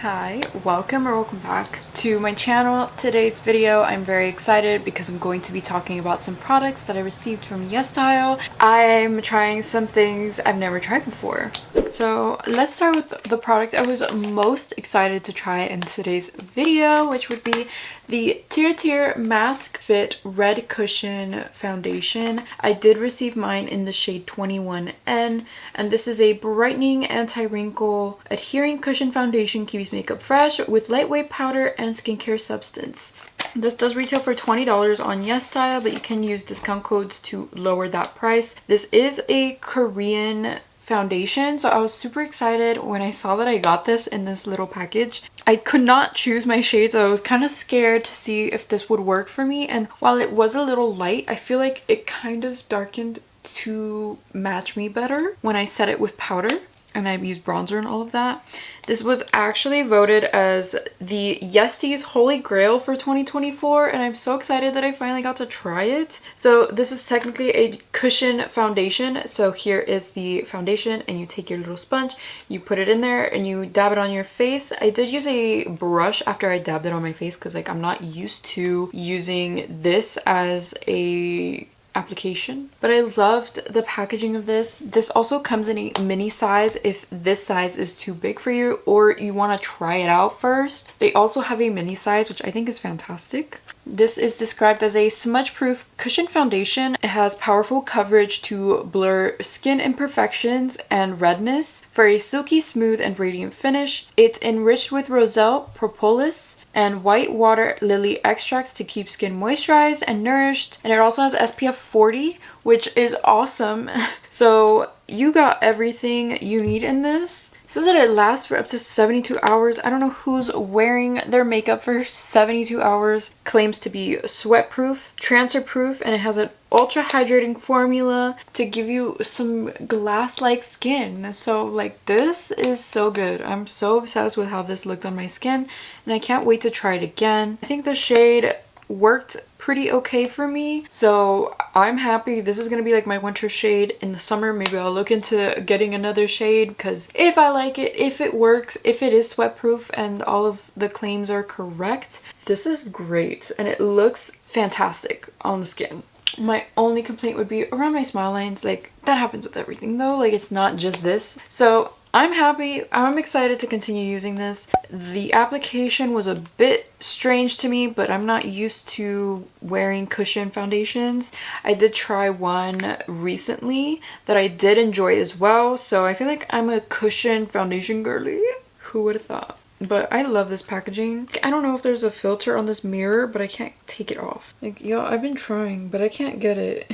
Hi, welcome back to my channel. Today's video, I'm very excited because I'm going to be talking about some products that I received from YesStyle. I'm trying some things I've never tried before. So let's start with the product I was most excited to try in today's video, which would be the TIRTIR Mask Fit Red Cushion Foundation. I did receive mine in the shade 21N, and this is a brightening, anti-wrinkle, adhering cushion foundation, keeps makeup fresh with lightweight powder and skincare substance. This does retail for $20 on YesStyle, but you can use discount codes to lower that price. This is a Korean foundation, so I was super excited when I saw that I got this in this little package. I could not choose my shades, so I was kind of scared to see if this would work for me, and while it was a little light, I feel like it kind of darkened to match me better when I set it with powder and I used bronzer and all of that. This was actually voted as the YesStyle's Holy Grail for 2024, and I'm so excited that I finally got to try it. So this is technically a cushion foundation. So here is the foundation, and you take your little sponge, you put it in there, and you dab it on your face. I did use a brush after I dabbed it on my face because like I'm not used to using this as a application, but I loved the packaging of this. This also comes in a mini size if this size is too big for you or you want to try it out first. They also have a mini size, which I think is fantastic. This is described as a smudge-proof cushion foundation. It has powerful coverage to blur skin imperfections and redness for a silky, smooth, and radiant finish. It's enriched with roselle, propolis, and white water lily extracts to keep skin moisturized and nourished. And it also has SPF 40, which is awesome. So you got everything you need in this. It says that it lasts for up to 72 hours. I don't know who's wearing their makeup for 72 hours. Claims to be sweat-proof, transfer-proof, and it has an ultra hydrating formula to give you some glass-like skin. So like this is so good. I'm so obsessed with how this looked on my skin, and I can't wait to try it again. I think the shade worked pretty okay for me, so I'm happy. This is gonna be like my winter shade. In the summer maybe I'll look into getting another shade, because if I like it, if it works, if it is sweat proof and all of the claims are correct, this is great and it looks fantastic on the skin. My only complaint would be around my smile lines. Like that happens with everything though, like it's not just this. So I'm happy. I'm excited to continue using this. The application was a bit strange to me, but I'm not used to wearing cushion foundations. I did try one recently that I did enjoy as well, so I feel like I'm a cushion foundation girly. Who would have thought? But I love this packaging. I don't know if there's a filter on this mirror, but I can't take it off. Like, yo, I've been trying, but I can't get it.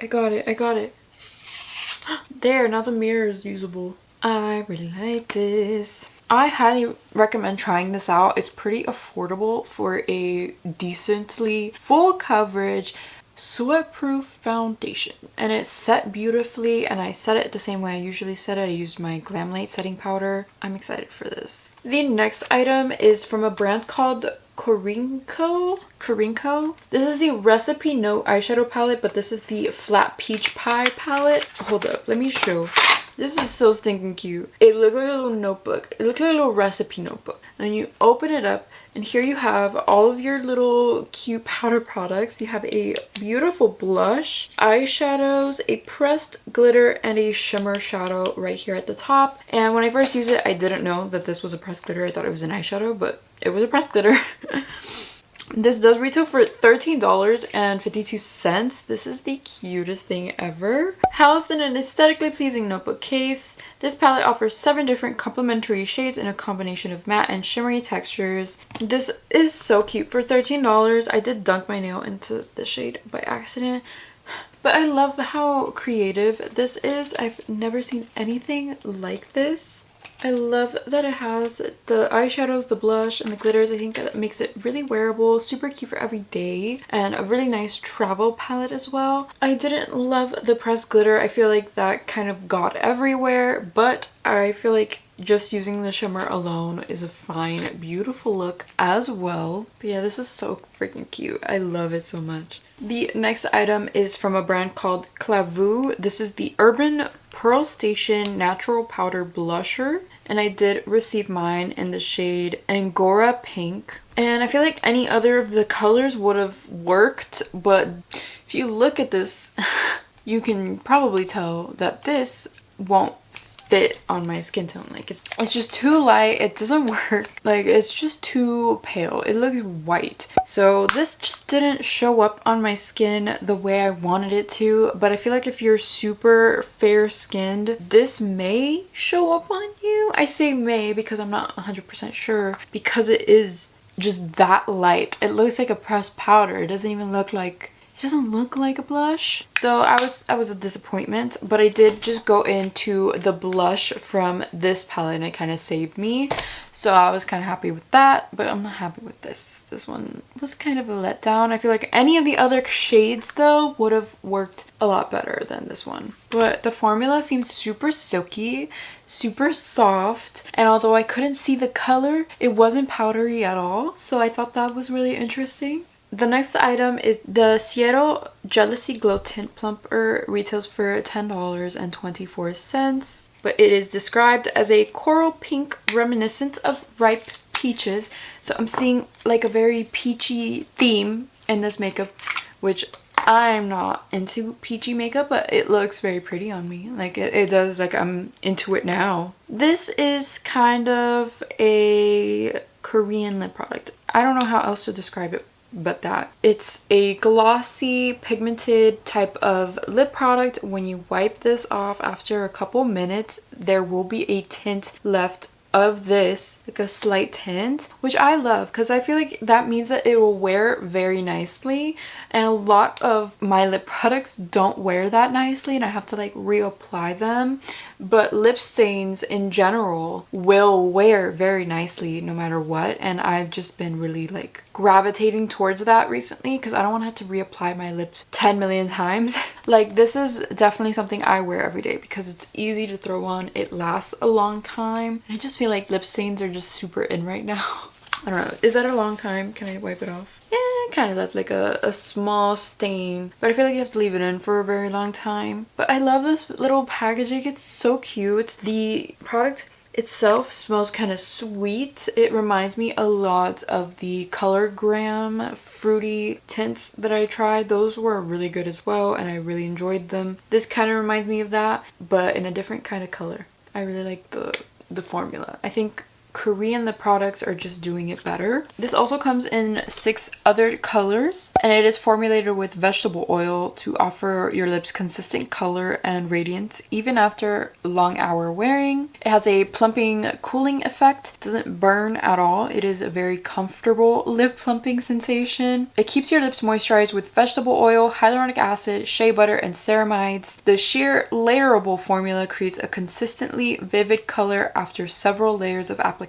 I got it. There, now the mirror is usable. I really like this. I highly recommend trying this out. It's pretty affordable for a decently full coverage sweat-proof foundation, and it's set beautifully, and I set it the same way I usually set it. I used my Glam Light setting powder. I'm excited for this. The next item is from a brand called CORINGCO. This is the Recipe Note eyeshadow palette, but this is the Flat Peach Pie palette. Hold up, let me show. This is so stinking cute. It looked like a little notebook. It looked like a little recipe notebook. And you open it up, and here you have all of your little cute powder products. You have a beautiful blush, eyeshadows, a pressed glitter, and a shimmer shadow right here at the top. And when I first used it, I didn't know that this was a pressed glitter. I thought it was an eyeshadow, but it was a pressed glitter. This does retail for $13.52. This is the cutest thing ever. Housed in an aesthetically pleasing notebook case, this palette offers 7 different complementary shades in a combination of matte and shimmery textures. This is so cute for $13. I did dunk my nail into the shade by accident, but I love how creative this is. I've never seen anything like this. I love that it has the eyeshadows, the blush, and the glitters. I think that makes it really wearable, super cute for every day, and a really nice travel palette as well. I didn't love the pressed glitter. I feel like that kind of got everywhere, but I feel like just using the shimmer alone is a fine, beautiful look as well. But yeah, this is so freaking cute. I love it so much. The next item is from a brand called KLAVUU. This is the Urban Pearlstation Natural Powder Blusher. and I did receive mine in the shade Angora Pink. And I feel like any other of the colors would have worked, but if you look at this, you can probably tell that this won't fit on my skin tone. Like it's just too light, it doesn't work, like it's just too pale, it looks white. So this just didn't show up on my skin the way I wanted it to, but I feel like if you're super fair skinned, this may show up on you. I say may because I'm not 100% sure, because it is just that light. It looks like a pressed powder. It doesn't even look like, it doesn't look like a blush. So I was a disappointment, but I did just go into the blush from this palette and it kind of saved me. So I was kind of happy with that, but I'm not happy with this. This one was kind of a letdown. I feel like any of the other shades though would have worked a lot better than this one. But the formula seems super silky, super soft, and although I couldn't see the color, it wasn't powdery at all. So I thought that was really interesting. The next item is the Siero Jealousy Glow Tint Plumper. Retails for $10.24, but it is described as a coral pink reminiscent of ripe peaches. So I'm seeing like a very peachy theme in this makeup, which I'm not into peachy makeup, but it looks very pretty on me. Like it does, like I'm into it now. This is kind of a Korean lip product. I don't know how else to describe it but that. It's a glossy pigmented type of lip product. When you wipe this off after a couple minutes, there will be a tint left of this, like a slight tint, which I love because I feel like that means that it will wear very nicely, and a lot of my lip products don't wear that nicely and I have to like reapply them. But lip stains in general will wear very nicely no matter what, and I've just been really like gravitating towards that recently because I don't want to have to reapply my lips 10 million times. Like this is definitely something I wear every day because it's easy to throw on, it lasts a long time, and I just feel like lip stains are just super in right now. I don't know, is that a long time? Can I wipe it off? Yeah, it kind of left like a small stain, but I feel like you have to leave it in for a very long time. But I love this little packaging, it's so cute. The product itself smells kind of sweet. It reminds me a lot of the ColorGram fruity tints that I tried. Those were really good as well and I really enjoyed them. This kind of reminds me of that, but in a different kind of color. I really like the formula. I think Korean lip products are just doing it better. This also comes in 6 other colors, and it is formulated with vegetable oil to offer your lips consistent color and radiance even after long hour wearing. It has a plumping cooling effect. It doesn't burn at all. It is a very comfortable lip plumping sensation. It keeps your lips moisturized with vegetable oil, hyaluronic acid, shea butter, and ceramides. The sheer layerable formula creates a consistently vivid color after several layers of application.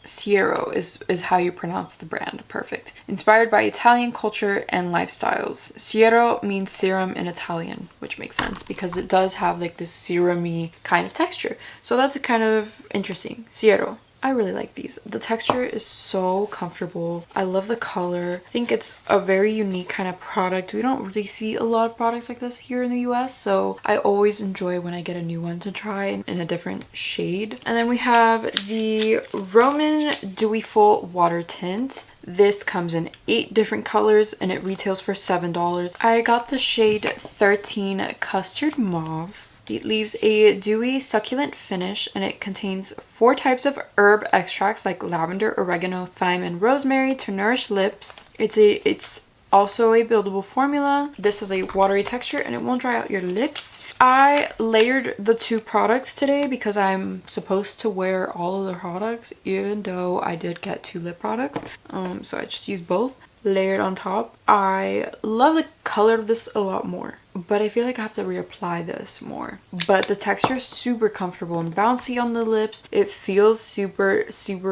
Siero is how you pronounce the brand. Perfect. Inspired by Italian culture and lifestyles. Siero means serum in Italian, which makes sense because it does have like this serum-y kind of texture. So that's kind of interesting. Siero. I really like these. The texture is so comfortable. I love the color. I think it's a very unique kind of product. We don't really see a lot of products like this here in the US, so I always enjoy when I get a new one to try in a different shade. And then we have the Roman Dewyful Water Tint. This comes in 8 different colors and it retails for $7. I got the shade 13 Custard Mauve. It leaves a dewy, succulent finish, and it contains 4 types of herb extracts like lavender, oregano, thyme, and rosemary to nourish lips. It's also a buildable formula. This has a watery texture and it won't dry out your lips. I layered the 2 products today because I'm supposed to wear all of the products, even though I did get 2 lip products. So I just used both. Layered on top. I love the color of this a lot more, but I feel like I have to reapply this more. But the texture is super comfortable and bouncy on the lips. It feels super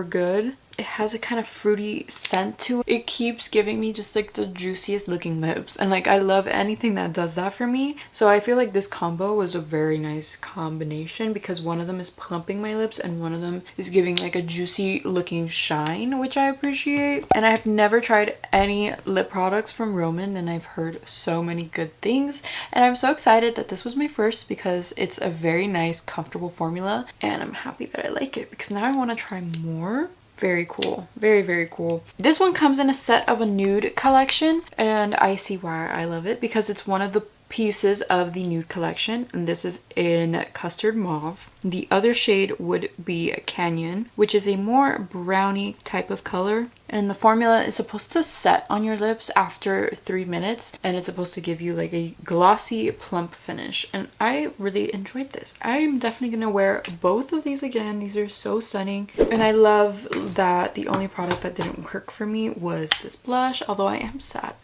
good. it has a kind of fruity scent to it. It keeps giving me just like the juiciest looking lips, and like I love anything that does that for me. So I feel like this combo was a very nice combination because one of them is plumping my lips and one of them is giving like a juicy looking shine, which I appreciate. And I've never tried any lip products from Roman, and I've heard so many good things, and I'm so excited that this was my first because it's a very nice comfortable formula, and I'm happy that I like it because now I want to try more. Very cool. Very, very cool. This one comes in a set of a nude collection, and I see why I love it because it's one of the pieces of the nude collection, and this is in Custard Mauve. The other shade would be Canyon, which is a more brownie type of color, and the formula is supposed to set on your lips after 3 minutes, and it's supposed to give you like a glossy plump finish, and I really enjoyed this. I'm definitely gonna wear both of these again. These are so stunning, and I love that the only product that didn't work for me was this blush, although I am sad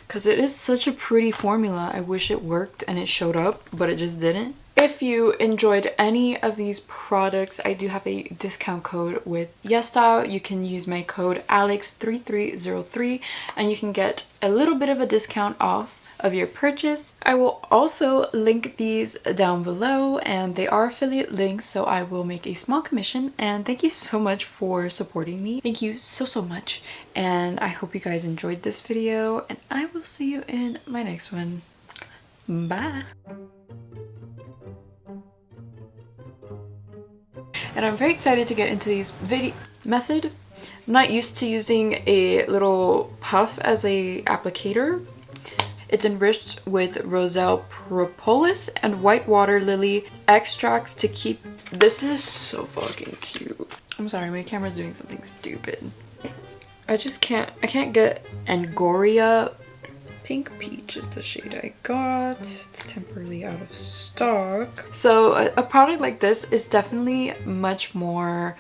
because it is such a pretty formula. I wish it worked and it showed up, but it just didn't. If you enjoyed any of these products, I do have a discount code with YesStyle. You can use my code ALEX3303 and you can get a little bit of a discount off of your purchase. I will also link these down below, and they are affiliate links, so I will make a small commission. And thank you so much for supporting me. Thank you so much, and I hope you guys enjoyed this video, and I will see you in my next one. Bye. And I'm very excited to get into these video method. I'm not used to using a little puff as a applicator. It's enriched with Roselle propolis and white water lily extracts to keep... This is so fucking cute. I'm sorry, my camera's doing something stupid. I can't get Angora. Pink Peach is the shade I got. It's temporarily out of stock. So a product like this is definitely much more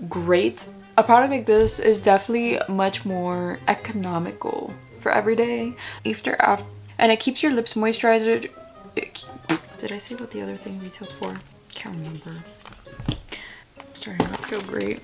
great. A product like this is definitely much more economical for everyday. After and it keeps your lips moisturized. Did I say what the other thing retailed for? Can't remember. I'm starting to not feel great.